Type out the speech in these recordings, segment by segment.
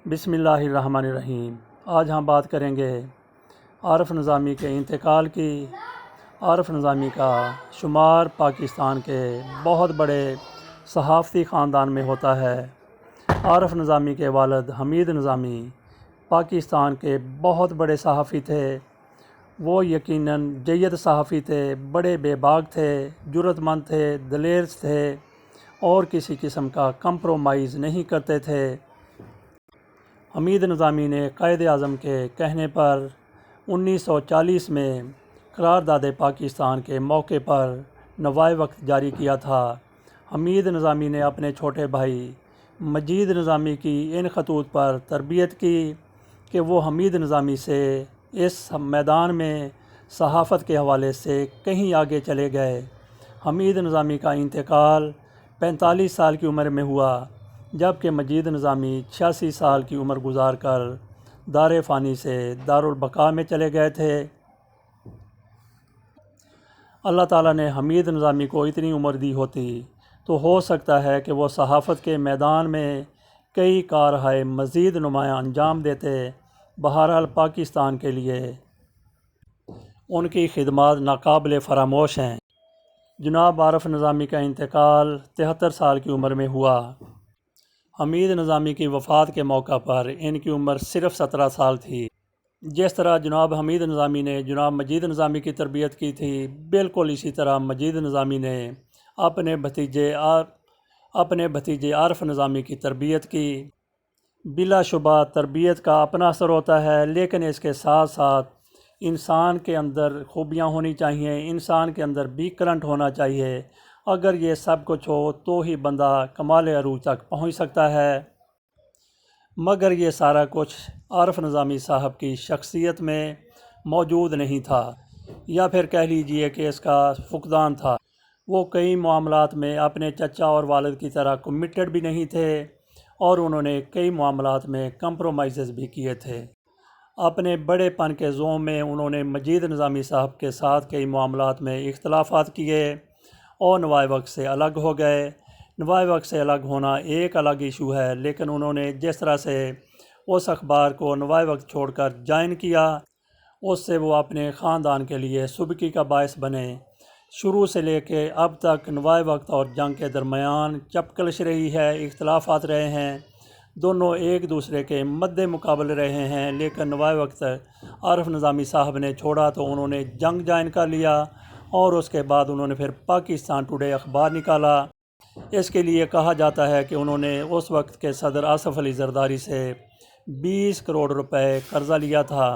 بسم اللہ الرحمن الرحیم۔ آج ہم بات کریں گے عارف نظامی کے انتقال کی۔ عارف نظامی کا شمار پاکستان کے بہت بڑے صحافتی خاندان میں ہوتا ہے۔ عارف نظامی کے والد حمید نظامی پاکستان کے بہت بڑے صحافی تھے۔ وہ یقیناً جید صحافی تھے، بڑے بے باک تھے، جرأت مند تھے، دلیر تھے اور کسی قسم کا کمپرومائز نہیں کرتے تھے۔ حمید نظامی نے قائد اعظم کے کہنے پر 1940 میں قرارداد پاکستان کے موقع پر نوائے وقت جاری کیا تھا۔ حمید نظامی نے اپنے چھوٹے بھائی مجید نظامی کی ان خطوط پر تربیت کی کہ وہ حمید نظامی سے اس میدان میں صحافت کے حوالے سے کہیں آگے چلے گئے۔ حمید نظامی کا انتقال 45 سال کی عمر میں ہوا، جبکہ مجید نظامی 86 سال کی عمر گزار کر دار فانی سے دارالبقاء میں چلے گئے تھے۔ اللہ تعالیٰ نے حمید نظامی کو اتنی عمر دی ہوتی تو ہو سکتا ہے کہ وہ صحافت کے میدان میں کئی کارہائے مزید نمایاں انجام دیتے۔ بہرحال پاکستان کے لیے ان کی خدمات ناقابل فراموش ہیں۔ جناب عارف نظامی کا انتقال 73 سال کی عمر میں ہوا۔ حمید نظامی کی وفات کے موقع پر ان کی عمر صرف 17 سال تھی۔ جس طرح جناب حمید نظامی نے جناب مجید نظامی کی تربیت کی تھی، بالکل اسی طرح مجید نظامی نے اپنے بھتیجے عارف نظامی کی تربیت کی۔ بلا شبہ تربیت کا اپنا اثر ہوتا ہے، لیکن اس کے ساتھ ساتھ انسان کے اندر خوبیاں ہونی چاہیے، انسان کے اندر بھی کرنٹ ہونا چاہیے۔ اگر یہ سب کچھ ہو تو ہی بندہ کمال عروج تک پہنچ سکتا ہے، مگر یہ سارا کچھ عارف نظامی صاحب کی شخصیت میں موجود نہیں تھا، یا پھر کہہ لیجئے کہ اس کا فقدان تھا۔ وہ کئی معاملات میں اپنے چچا اور والد کی طرح کمیٹڈ بھی نہیں تھے، اور انہوں نے کئی معاملات میں کمپرومائزز بھی کیے تھے۔ اپنے بڑے پن کے زوم میں انہوں نے مجید نظامی صاحب کے ساتھ کئی معاملات میں اختلافات کیے اور نوائے وقت سے الگ ہو گئے۔ نوائے وقت سے الگ ہونا ایک الگ ایشو ہے، لیکن انہوں نے جس طرح سے اس اخبار کو نوائے وقت چھوڑ کر جوائن کیا، اس سے وہ اپنے خاندان کے لیے سبکی کا باعث بنے۔ شروع سے لے کے اب تک نوائے وقت اور جنگ کے درمیان چپکلش رہی ہے، اختلافات رہے ہیں، دونوں ایک دوسرے کے مد مقابل رہے ہیں، لیکن نوائے وقت عارف نظامی صاحب نے چھوڑا تو انہوں نے جنگ جوائن کر لیا، اور اس کے بعد انہوں نے پھر پاکستان ٹوڈے اخبار نکالا۔ اس کے لیے کہا جاتا ہے کہ انہوں نے اس وقت کے صدر آصف علی زرداری سے 20 کروڑ روپے قرضہ لیا تھا۔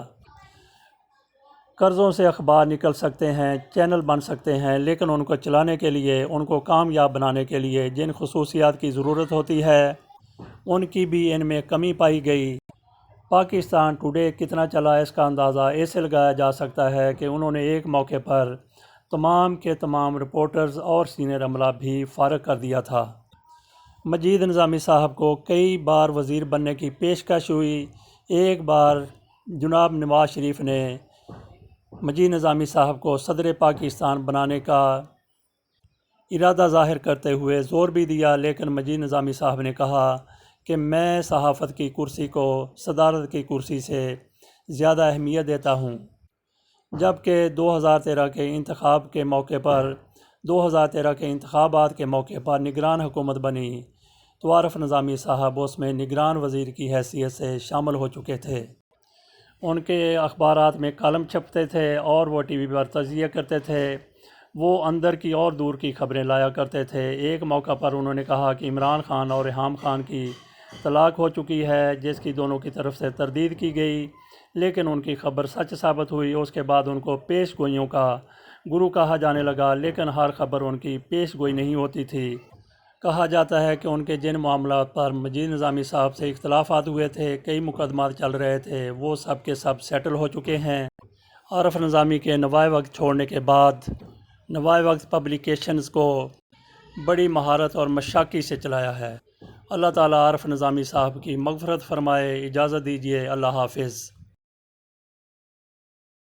قرضوں سے اخبار نکل سکتے ہیں، چینل بن سکتے ہیں، لیکن ان کو چلانے کے لیے، ان کو کامیاب بنانے کے لیے جن خصوصیات کی ضرورت ہوتی ہے، ان کی بھی ان میں کمی پائی گئی۔ پاکستان ٹوڈے کتنا چلا اس کا اندازہ اس سے لگایا جا سکتا ہے کہ انہوں نے ایک موقع پر تمام کے تمام رپورٹرز اور سینئر عملہ بھی فارغ کر دیا تھا۔ مجید نظامی صاحب کو کئی بار وزیر بننے کی پیشکش ہوئی۔ ایک بار جناب نواز شریف نے مجید نظامی صاحب کو صدر پاکستان بنانے کا ارادہ ظاہر کرتے ہوئے زور بھی دیا، لیکن مجید نظامی صاحب نے کہا کہ میں صحافت کی کرسی کو صدارت کی کرسی سے زیادہ اہمیت دیتا ہوں۔ جبکہ 2013 کے انتخابات کے موقع پر نگران حکومت بنی تو عارف نظامی صاحب اس میں نگران وزیر کی حیثیت سے شامل ہو چکے تھے۔ ان کے اخبارات میں کالم چھپتے تھے اور وہ ٹی وی پر تجزیہ کرتے تھے۔ وہ اندر کی اور دور کی خبریں لایا کرتے تھے۔ ایک موقع پر انہوں نے کہا کہ عمران خان اور ریحام خان کی طلاق ہو چکی ہے، جس کی دونوں کی طرف سے تردید کی گئی، لیکن ان کی خبر سچ ثابت ہوئی۔ اس کے بعد ان کو پیش گوئیوں کا گرو کہا جانے لگا، لیکن ہر خبر ان کی پیش گوئی نہیں ہوتی تھی۔ کہا جاتا ہے کہ ان کے جن معاملات پر مجید نظامی صاحب سے اختلافات ہوئے تھے، کئی مقدمات چل رہے تھے، وہ سب کے سب سیٹل ہو چکے ہیں۔ عارف نظامی کے نوائے وقت چھوڑنے کے بعد نوائے وقت پبلیکیشنز کو بڑی مہارت اور مشاقی سے چلایا ہے۔ اللہ تعالیٰ عارف نظامی صاحب کی مغفرت فرمائے۔ اجازت دیجیے، اللہ حافظ۔